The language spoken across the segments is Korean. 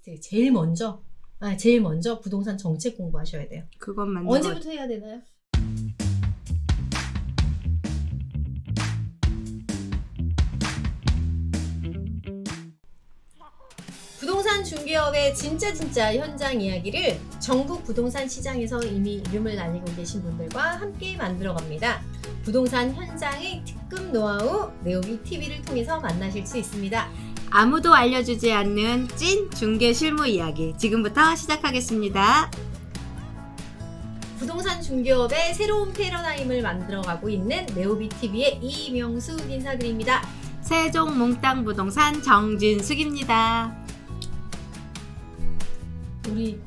퍼스트 제일 먼저 부동산 정책 공부하셔야 돼요. 그건 맞는 언제부터 해야 되나요? 부동산 중개업의 진짜 현장 이야기를 전국 부동산 시장에서 이미 이름을 날리고 계신 분들과 함께 만들어 갑니다. 부동산 현장의 특급 노하우 네오비 TV를 통해서 만나실 수 있습니다. 아무도 알려주지 않는 찐 중개 실무 이야기 지금부터 시작하겠습니다. 부동산 중개업의 새로운 패러다임을 만들어가고 있는 네오비 TV의 이명수 인사드립니다. 세종 몽땅 부동산 정진숙입니다. 우리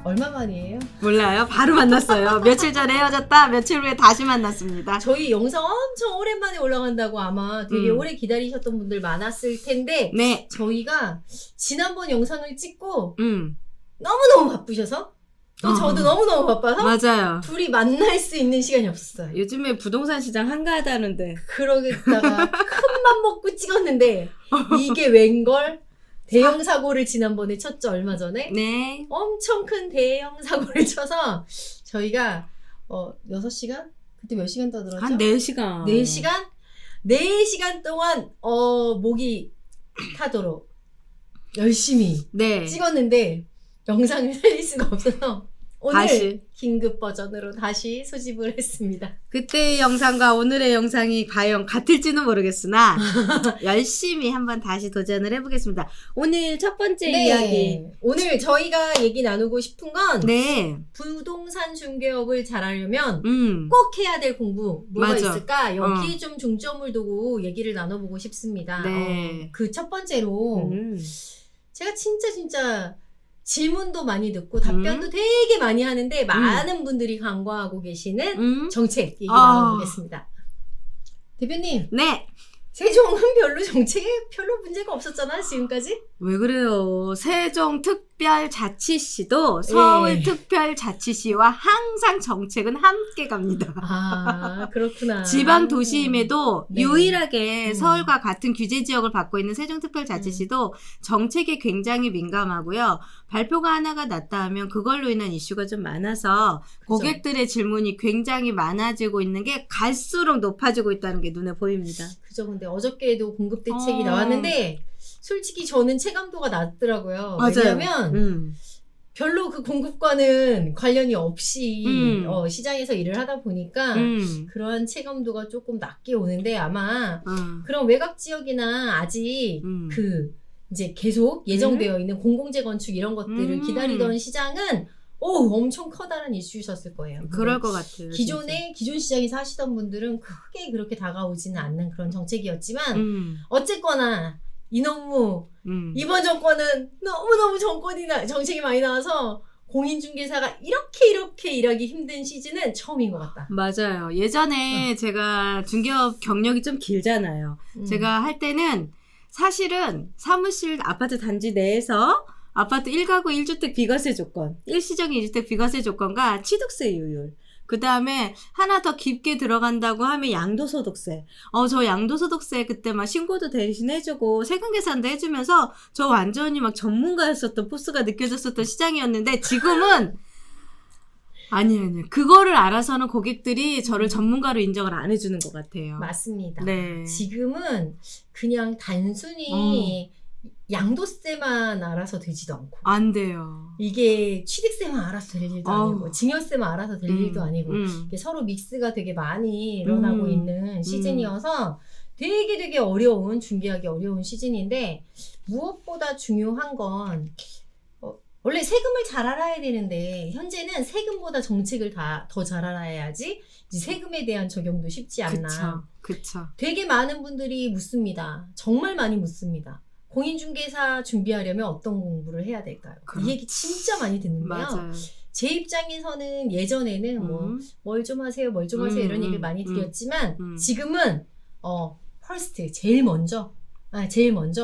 얼마 만이에요? 몰라요. 바로 만났어요. 며칠 전에 헤어졌다. 며칠 후에 다시 만났습니다. 저희 영상 엄청 오랜만에 올라간다고 아마 되게 오래 기다리셨던 분들 많았을 텐데 네. 저희가 지난번 영상을 찍고 너무너무 바쁘셔서 또 저도 너무너무 바빠서 맞아요. 둘이 만날 수 있는 시간이 없었어요. 요즘에 부동산 시장 한가하다는데 그러겠다가 큰맘 먹고 찍었는데 이게 웬걸? 대형 사고를 지난번에 쳤죠, 얼마 전에. 네. 엄청 큰 대형 사고를 쳐서 저희가 6시간? 그때 몇 시간 떠들었죠? 한 4시간. 4시간? 4시간 동안 목이 타도록 열심히 네. 찍었는데 영상을 살릴 수가 없어서 오늘 다시. 긴급 버전으로 다시 수집을 했습니다. 그때의 영상과 오늘의 영상이 과연 같을지는 모르겠으나 열심히 한번 다시 도전을 해보겠습니다. 오늘 첫 번째 이야기. 오늘 저희가 얘기 나누고 싶은 건 네. 부동산 중개업을 잘하려면 음. 꼭 해야 될 공부 뭐가 맞아. 있을까? 여기에 좀 중점을 두고 얘기를 나눠보고 싶습니다. 네. 그 첫 번째로 제가 진짜 질문도 많이 듣고 답변도 되게 많이 하는데 많은 분들이 간과하고 계시는 정책 얘기 나눠보겠습니다. 대표님, 네. 세종은 별로 정책에 별로 문제가 없었잖아 지금까지? 왜 그래요? 세종특별자치시도 서울특별자치시와 항상 정책은 함께 갑니다. 아, 그렇구나. 지방 도시임에도 네. 유일하게 서울과 같은 규제 지역을 받고 있는 세종특별자치시도 정책에 굉장히 민감하고요. 발표가 하나가 났다 하면 그걸로 인한 이슈가 좀 많아서 고객들의 질문이 굉장히 많아지고 있는 게 갈수록 높아지고 있다는 게 눈에 보입니다. 그죠. 근데 어저께도 공급 대책이 나왔는데 솔직히 저는 체감도가 낮더라고요. 맞아요. 왜냐하면 별로 그 공급과는 관련이 없이 시장에서 일을 하다 보니까 그러한 체감도가 조금 낮게 오는데 아마 그런 외곽 지역이나 아직 그 이제 계속 예정되어 있는 공공재 건축 이런 것들을 기다리던 시장은 엄청 커다란 이슈셨을 거예요. 그럴 것 같아요. 기존 시장에서 하시던 분들은 크게 그렇게 다가오지는 않는 그런 정책이었지만 어쨌거나 이번 정권은 너무너무 정책이 많이 나와서 공인중개사가 이렇게 일하기 힘든 시즌은 처음인 것 같다. 맞아요. 예전에 제가 중개업 경력이 좀 길잖아요. 제가 할 때는 사실은 사무실 아파트 단지 내에서 아파트 1가구 1주택 비과세 조건, 일시적인 2주택 비과세 조건과 취득세 유율, 그 다음에 하나 더 깊게 들어간다고 하면 양도소득세. 저 양도소득세 그때 막 신고도 대신 해주고 세금 계산도 해주면서 저 완전히 막 전문가였었던 포스가 느껴졌었던 시장이었는데 지금은 아니에요. 그거를 알아서는 고객들이 저를 전문가로 인정을 안 해주는 것 같아요. 맞습니다. 네. 지금은 그냥 단순히 양도세만 알아서 되지도 않고 안 돼요. 이게 취득세만 알아서 될 일도 아니고 증여세만 알아서 될 일도 아니고 이게 서로 믹스가 되게 많이 일어나고 있는 시즌이어서 되게 어려운 중개하기 어려운 시즌인데 무엇보다 중요한 건 원래 세금을 잘 알아야 되는데 현재는 세금보다 정책을 더 잘 알아야지 이제 세금에 대한 적용도 쉽지 않나. 그쵸. 되게 많은 분들이 묻습니다. 정말 많이 묻습니다. 공인중개사 준비하려면 어떤 공부를 해야 될까요? 이 얘기 진짜 많이 듣는데요. 맞아요. 제 입장에서는 예전에는 뭘 좀 하세요 이런 얘기를 많이 드렸지만 지금은 퍼스트 제일 먼저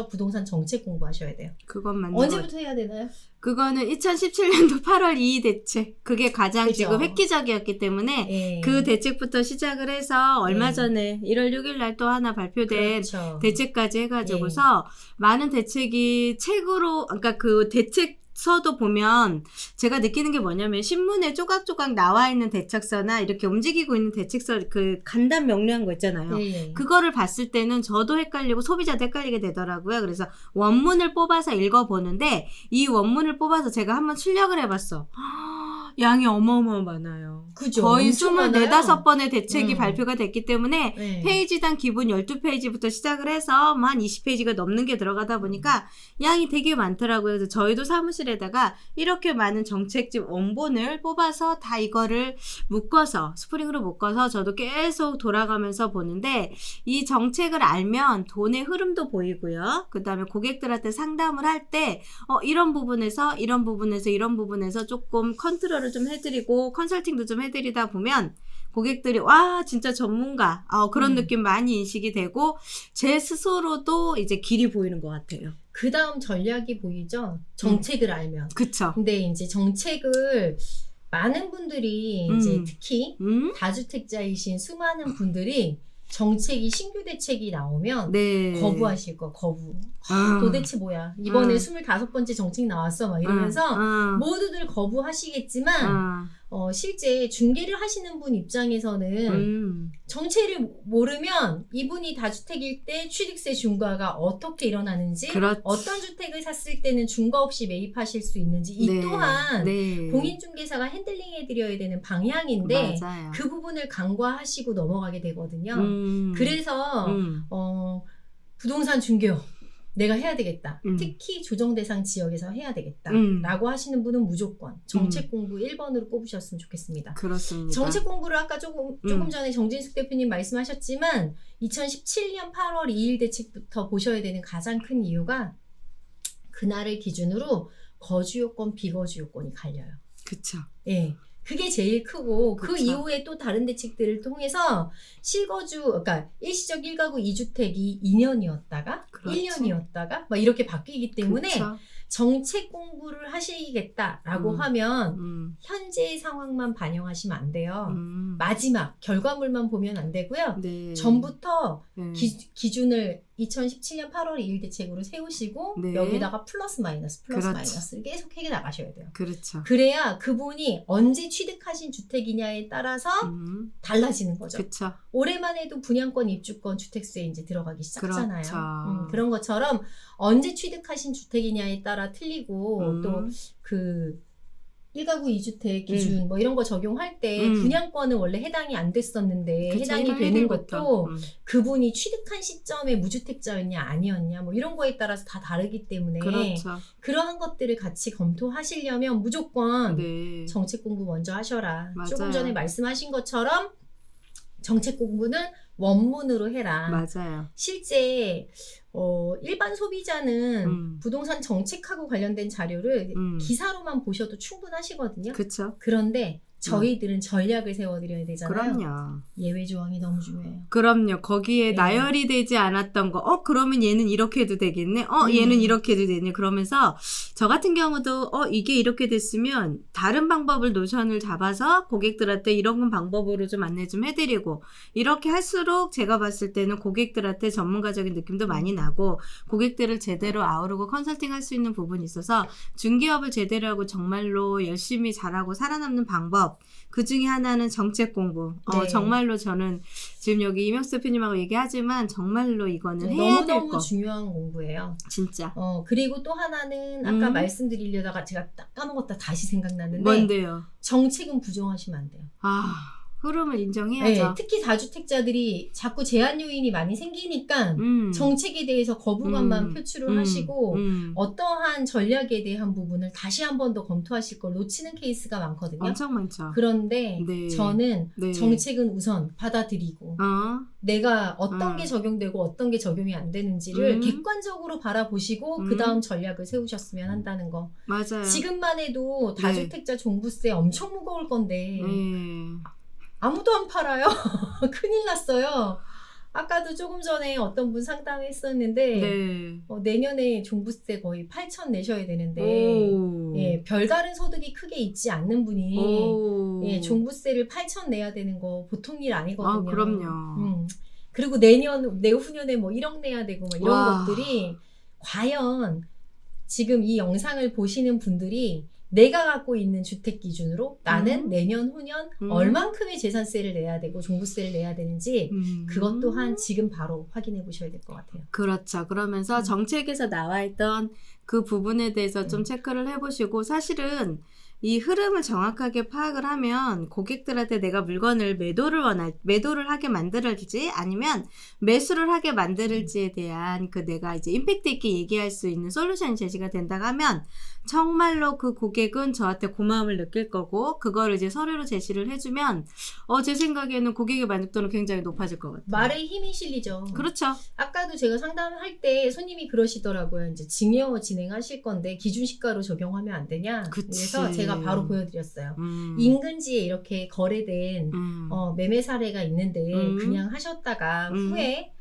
부동산 정책 공부하셔야 돼요. 그건 맞는 언제부터 해야 되나요? 그거는 2017년도 8월 2일 대책. 그게 가장 그죠. 지금 획기적이었기 때문에 그 대책부터 시작을 해서 얼마 전에 1월 6일 날 또 하나 발표된 그렇죠. 대책까지 해가지고서 많은 대책이 책으로, 그러니까 그 대책 대책서도 보면 제가 느끼는 게 뭐냐면 신문에 조각조각 나와 있는 대책서나 이렇게 움직이고 있는 대책서 그 간단 명료한 거 있잖아요. 예. 그거를 봤을 때는 저도 헷갈리고 소비자도 헷갈리게 되더라고요. 그래서 원문을 뽑아서 읽어보는데 이 원문을 뽑아서 제가 한번 출력을 해봤어. 양이 어마어마하게 많아요. 그죠. 거의 엄청 많아요. 24, 5번의 대책이 발표가 됐기 때문에 네. 페이지당 기본 12페이지부터 시작을 해서 한 20페이지가 넘는 게 들어가다 보니까 양이 되게 많더라고요. 그래서 저희도 사무실에다가 이렇게 많은 정책집 원본을 뽑아서 다 이거를 묶어서 스프링으로 묶어서 저도 계속 돌아가면서 보는데 이 정책을 알면 돈의 흐름도 보이고요. 그 다음에 고객들한테 상담을 할 때 이런 부분에서 조금 컨트롤을 좀 해드리고 컨설팅도 좀 해드리다 보면 고객들이 와 진짜 전문가 그런 느낌 많이 인식이 되고 제 스스로도 이제 길이 보이는 것 같아요. 그 다음 전략이 보이죠? 정책을 알면. 그쵸. 근데 이제 정책을 많은 분들이 이제 특히 다주택자이신 수많은 분들이 정책이 신규 대책이 나오면 네. 거부하실 거 거부. 도대체 뭐야? 이번에 25번째 정책 나왔어 막 이러면서 모두들 거부하시겠지만 실제 중개를 하시는 분 입장에서는 정책을 모르면 이분이 다주택일 때 취득세 중과가 어떻게 일어나는지 그렇지. 어떤 주택을 샀을 때는 중과 없이 매입하실 수 있는지 이 네. 또한 네. 공인중개사가 핸들링해드려야 되는 방향인데 맞아요. 그 부분을 간과하시고 넘어가게 되거든요. 그래서 부동산 중개업 내가 해야 되겠다. 특히 조정대상 지역에서 해야 되겠다. 라고 하시는 분은 무조건 정책 공부 1번으로 꼽으셨으면 좋겠습니다. 그렇습니다. 정책 공부를 아까 조금 전에 정진숙 대표님 말씀하셨지만 2017년 8월 2일 대책부터 보셔야 되는 가장 큰 이유가 그날을 기준으로 거주요건, 비거주요건이 갈려요. 그쵸. 예. 그게 제일 크고 그 그쵸. 이후에 또 다른 대책들을 통해서 실거주 그러니까 일시적 1가구 2주택이 2년이었다가 그렇지. 1년이었다가 막 이렇게 바뀌기 때문에 그쵸. 정책 공부를 하시겠다라고 하면 현재의 상황만 반영하시면 안 돼요. 마지막 결과물만 보면 안 되고요. 네. 전부터 네. 기준을 2017년 8월 2일 대책으로 세우시고 네. 여기다가 플러스 그렇죠. 마이너스를 계속 해 나가셔야 돼요. 그렇죠. 그래야 그분이 언제 취득하신 주택이냐에 따라서 달라지는 거죠. 그쵸. 올해만 해도 분양권, 입주권, 주택수에 이제 들어가기 시작하잖아요. 그렇죠. 그런 것처럼 언제 취득하신 주택이냐에 따라 틀리고 또 그 1가구 2주택 기준 뭐 이런 거 적용할 때 분양권은 원래 해당이 안 됐었는데 그쵸, 해당이 되는 1일부터. 것도 그분이 취득한 시점에 무주택자였냐 아니었냐 뭐 이런 거에 따라서 다 다르기 때문에 그렇죠. 그러한 것들을 같이 검토하시려면 무조건 네. 정책 공부 먼저 하셔라. 맞아요. 조금 전에 말씀하신 것처럼 정책 공부는 원문으로 해라. 맞아요. 실제 일반 소비자는 부동산 정책하고 관련된 자료를 기사로만 보셔도 충분하시거든요. 그쵸. 그런데 저희들은 전략을 세워드려야 되잖아요. 그럼요. 예외 조항이 너무 중요해요. 그럼요. 거기에 네. 나열이 되지 않았던 거, 그러면 얘는 이렇게 해도 되겠네? 얘는 이렇게 해도 되네? 그러면서, 저 같은 경우도, 이게 이렇게 됐으면, 다른 방법을 노선을 잡아서 고객들한테 이런 방법으로 좀 안내 좀 해드리고, 이렇게 할수록 제가 봤을 때는 고객들한테 전문가적인 느낌도 많이 나고, 고객들을 제대로 아우르고 컨설팅 할 수 있는 부분이 있어서, 중개업을 제대로 하고 정말로 열심히 잘하고 살아남는 방법, 그 중에 하나는 정책 공부. 네. 정말로 저는 지금 여기 이명수 대표님하고 얘기하지만 정말로 이거는 해야 될 너무너무 거. 중요한 공부예요. 진짜. 그리고 또 하나는 아까 말씀드리려다가 제가 딱 까먹었다 다시 생각났는데 뭔데요? 정책은 부정하시면 안 돼요. 흐름을 네, 인정해야죠. 특히 다주택자들이 자꾸 제한 요인이 많이 생기니까 정책에 대해서 거부감만 표출을 하시고 어떠한 전략에 대한 부분을 다시 한 번 더 검토하실 걸 놓치는 케이스가 많거든요. 엄청 많죠. 그런데 네. 저는 네. 정책은 우선 받아들이고 내가 어떤 게 적용되고 어떤 게 적용이 안 되는지를 객관적으로 바라보시고 그 다음 전략을 세우셨으면 한다는 거. 맞아요. 지금만 해도 다주택자 종부세 엄청 무거울 건데 아무도 안 팔아요. 큰일 났어요. 아까도 조금 전에 어떤 분 상담했었는데 네. 내년에 종부세 거의 8천 내셔야 되는데 예, 별다른 소득이 크게 있지 않는 분이 예, 종부세를 8천 내야 되는 거 보통 일 아니거든요. 그럼요. 그리고 내후년에 뭐 1억 내야 되고 뭐 이런 것들이 과연 지금 이 영상을 보시는 분들이 내가 갖고 있는 주택 기준으로 나는 내년 후년 얼만큼의 재산세를 내야 되고 종부세를 내야 되는지 그것 또한 지금 바로 확인해 보셔야 될 것 같아요. 그렇죠. 그러면서 정책에서 나와 있던 그 부분에 대해서 좀 체크를 해보시고 사실은 이 흐름을 정확하게 파악을 하면 고객들한테 내가 물건을 매도를 하게 만들을지 아니면 매수를 하게 만들을지에 대한 그 내가 이제 임팩트 있게 얘기할 수 있는 솔루션이 제시가 된다고 하면 정말로 그 고객은 저한테 고마움을 느낄 거고 그거를 이제 서류로 제시를 해주면 제 생각에는 고객의 만족도는 굉장히 높아질 것 같아요. 말에 힘이 실리죠. 그렇죠. 아까도 제가 상담할 때 손님이 그러시더라고요. 이제 증여 진행하실 건데 기준시가로 적용하면 안 되냐. 그치. 그래서 제가 바로 보여드렸어요. 인근지에 이렇게 거래된 매매 사례가 있는데 그냥 하셨다가 후에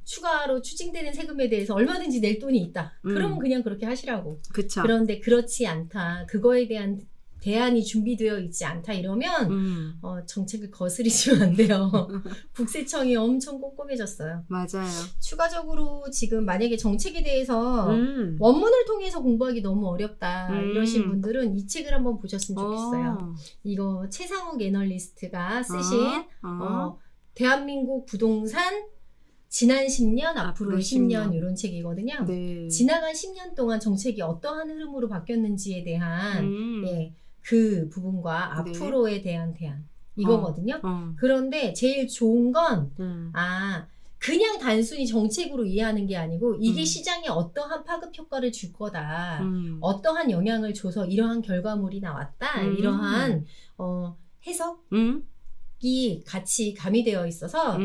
추가로 추징되는 세금에 대해서 얼마든지 낼 돈이 있다. 그러면 그냥 그렇게 하시라고. 그쵸. 그런데 그렇지 않다. 그거에 대한 대안이 준비되어 있지 않다 이러면 정책을 거스르시면 안 돼요. 국세청이 엄청 꼼꼼해졌어요. 맞아요. 추가적으로 지금 만약에 정책에 대해서 원문을 통해서 공부하기 너무 어렵다 이러신 분들은 이 책을 한번 보셨으면 좋겠어요. 이거 최상욱 애널리스트가 쓰신 대한민국 부동산 지난 10년, 앞으로 10년 이런 책이거든요. 네. 지나간 10년 동안 정책이 어떠한 흐름으로 바뀌었는지에 대한 그 부분과 앞으로에 대한 대안 이거거든요. 그런데 제일 좋은 건 그냥 단순히 정책으로 이해하는 게 아니고 이게 시장에 어떠한 파급 효과를 줄 거다. 어떠한 영향을 줘서 이러한 결과물이 나왔다. 이러한 해석이 같이 가미되어 있어서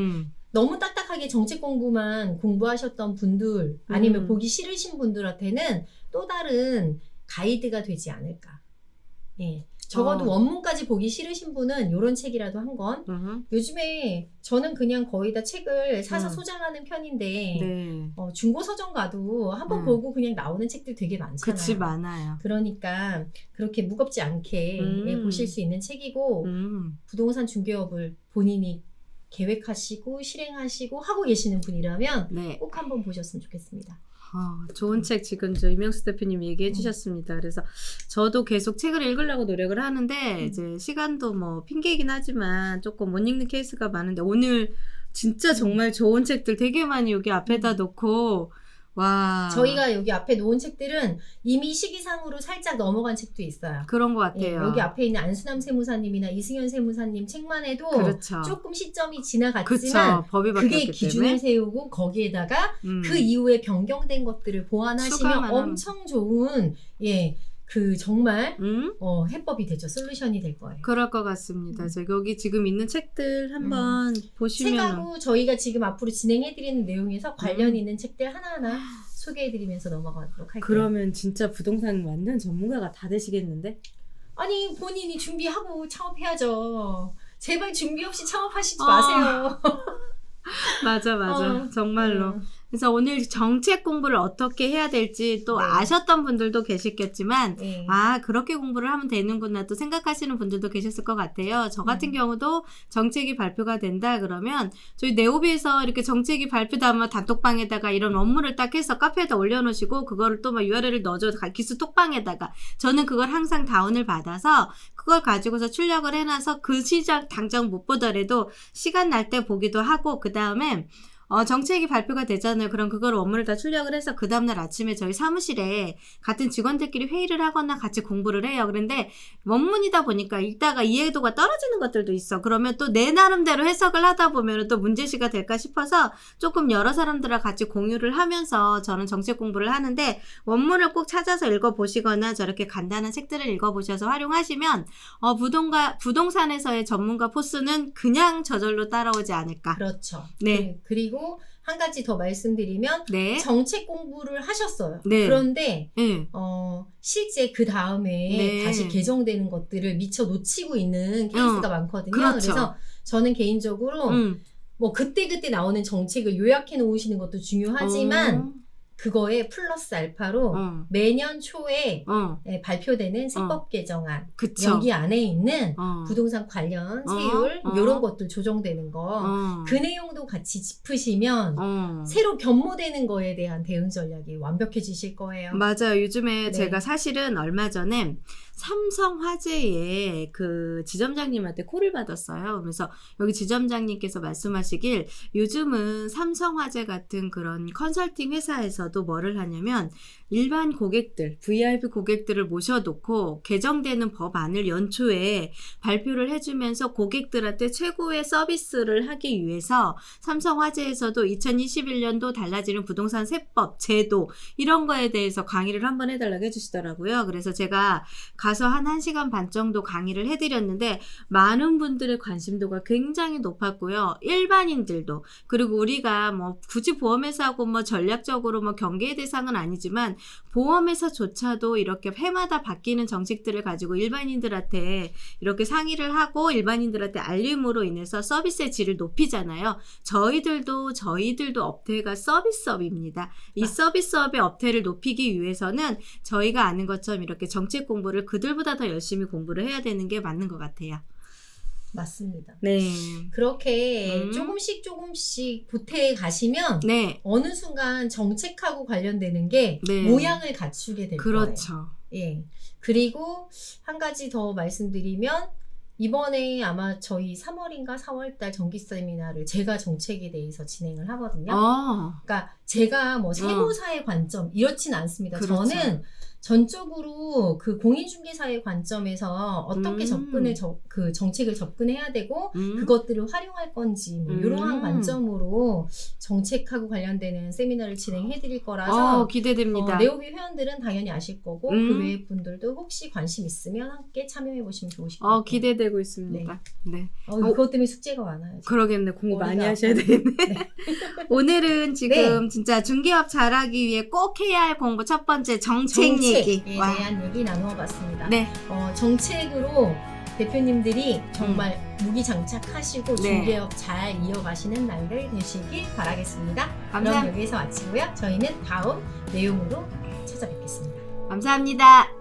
너무 딱딱하게 정책 공부만 공부하셨던 분들 아니면 보기 싫으신 분들한테는 또 다른 가이드가 되지 않을까. 예. 적어도 원문까지 보기 싫으신 분은 이런 책이라도 한 권. 요즘에 저는 그냥 거의 다 책을 사서 소장하는 편인데 네. 중고 서점 가도 한번 보고 그냥 나오는 책들 되게 많잖아요. 그치, 많아요. 그러니까 그렇게 무겁지 않게 보실 수 있는 책이고 부동산 중개업을 본인이 계획하시고 실행하시고 하고 계시는 분이라면 네. 꼭 한번 보셨으면 좋겠습니다. 좋은 책 지금 저 이명수 대표님 얘기해 주셨습니다. 그래서 저도 계속 책을 읽으려고 노력을 하는데 이제 시간도 뭐 핑계이긴 하지만 조금 못 읽는 케이스가 많은데 오늘 진짜 정말 좋은 책들 되게 많이 여기 앞에다 놓고 와. 저희가 여기 앞에 놓은 책들은 이미 시기상으로 살짝 넘어간 책도 있어요. 그런 것 같아요. 예, 여기 앞에 있는 안수남 세무사님이나 이승현 세무사님 책만 해도 그렇죠. 조금 시점이 지나갔지만 그쵸. 법이 그게 바뀌었기 기준을 때문에. 세우고 거기에다가 그 이후에 변경된 것들을 보완하시면 추가만 엄청 좋은 그 정말 해법이 되죠. 솔루션이 될 거예요. 그럴 것 같습니다. 저 여기 지금 있는 책들 한번 보시면 책하고 저희가 지금 앞으로 진행해드리는 내용에서 관련 있는 책들 하나하나 소개해드리면서 넘어가도록 할게요. 그러면 진짜 부동산 완전 전문가가 다 되시겠는데? 아니 본인이 준비하고 창업해야죠. 제발 준비 없이 창업하시지 마세요. 맞아. 정말로. 그래서 오늘 정책 공부를 어떻게 해야 될지 또 아셨던 분들도 계시겠지만 그렇게 공부를 하면 되는구나 또 생각하시는 분들도 계셨을 것 같아요. 저 같은 경우도 정책이 발표가 된다 그러면 저희 네오비에서 이렇게 정책이 발표되면 단톡방에다가 이런 원문을 딱 해서 카페에다 올려놓으시고 그거를 또 막 URL을 넣어줘 기수 톡방에다가 저는 그걸 항상 다운을 받아서 그걸 가지고서 출력을 해놔서 그 시장 당장 못 보더라도 시간 날 때 보기도 하고 그 다음에 정책이 발표가 되잖아요. 그럼 그걸 원문을 다 출력을 해서 그 다음날 아침에 저희 사무실에 같은 직원들끼리 회의를 하거나 같이 공부를 해요. 그런데 원문이다 보니까 읽다가 이해도가 떨어지는 것들도 있어. 그러면 또 내 나름대로 해석을 하다 보면 또 문제시가 될까 싶어서 조금 여러 사람들과 같이 공유를 하면서 저는 정책 공부를 하는데 원문을 꼭 찾아서 읽어보시거나 저렇게 간단한 책들을 읽어보셔서 활용하시면 부동산에서의 전문가 포스는 그냥 저절로 따라오지 않을까. 그렇죠. 네. 그리고 한 가지 더 말씀드리면 정책 공부를 하셨어요. 그런데 실제 그 다음에 다시 개정되는 것들을 미처 놓치고 있는 케이스가 많거든요. 그렇죠. 그래서 저는 개인적으로 뭐 그때그때 나오는 정책을 요약해 놓으시는 것도 중요하지만 그거에 플러스 알파로 매년 초에 발표되는 세법 개정안 그쵸. 여기 안에 있는 부동산 관련 세율 이런 것들 조정되는 거 그 내용도 같이 짚으시면 새로 변모되는 거에 대한 대응 전략이 완벽해지실 거예요. 맞아요. 요즘에 네. 제가 사실은 얼마 전에 삼성화재의 그 지점장님한테 콜을 받았어요. 그러면서 여기 지점장님께서 말씀하시길 요즘은 삼성화재 같은 그런 컨설팅 회사에서도 뭐를 하냐면 일반 고객들, VIP 고객들을 모셔놓고 개정되는 법안을 연초에 발표를 해주면서 고객들한테 최고의 서비스를 하기 위해서 삼성화재에서도 2021년도 달라지는 부동산 세법, 제도 이런 거에 대해서 강의를 한번 해달라고 해주시더라고요. 그래서 제가 가서 한 1시간 반 정도 강의를 해드렸는데 많은 분들의 관심도가 굉장히 높았고요. 일반인들도 그리고 우리가 뭐 굳이 보험회사하고 뭐 전략적으로 뭐 경계의 대상은 아니지만 보험회사조차도 이렇게 해마다 바뀌는 정책들을 가지고 일반인들한테 이렇게 상의를 하고 일반인들한테 알림으로 인해서 서비스의 질을 높이잖아요. 저희들도 업태가 서비스업입니다. 이 서비스업의 업태를 높이기 위해서는 저희가 아는 것처럼 이렇게 정책 공부를 그들보다 더 열심히 공부를 해야 되는 게 맞는 것 같아요. 맞습니다. 네. 그렇게 조금씩 보태해 가시면 네. 어느 순간 정책하고 관련되는 게 네. 모양을 갖추게 될 거예요. 그렇죠. 예. 그리고 한 가지 더 말씀드리면 이번에 아마 저희 3월인가 4월달 정기 세미나를 제가 정책에 대해서 진행을 하거든요. 그러니까 제가 뭐 세무사의 관점 이렇진 않습니다. 그렇죠. 저는 전적으로 그 공인중개사의 관점에서 어떻게 그 정책을 접근해야 되고 그것들을 활용할 건지 뭐 이러한 관점으로 정책하고 관련되는 세미나를 진행해 드릴 거라서 기대됩니다. 네오비 회원들은 당연히 아실 거고 그 외의 분들도 혹시 관심 있으면 함께 참여해 보시면 좋으실 것 같아요. 기대되고 있습니다. 네. 그것 때문에 숙제가 많아요. 그러겠네. 공부 많이 하셔야 되겠네. 네. 오늘은 지금 진짜 중개업 잘하기 위해 꼭 해야 할 공부 첫 번째 정책 얘기에 대한 얘기 나누어 봤습니다. 네. 정책으로 대표님들이 정말 무기장착하시고 중개업 잘 이어가시는 날들 되시길 바라겠습니다. 감사합니다. 그럼 여기서 마치고요. 저희는 다음 내용으로 찾아뵙겠습니다. 감사합니다.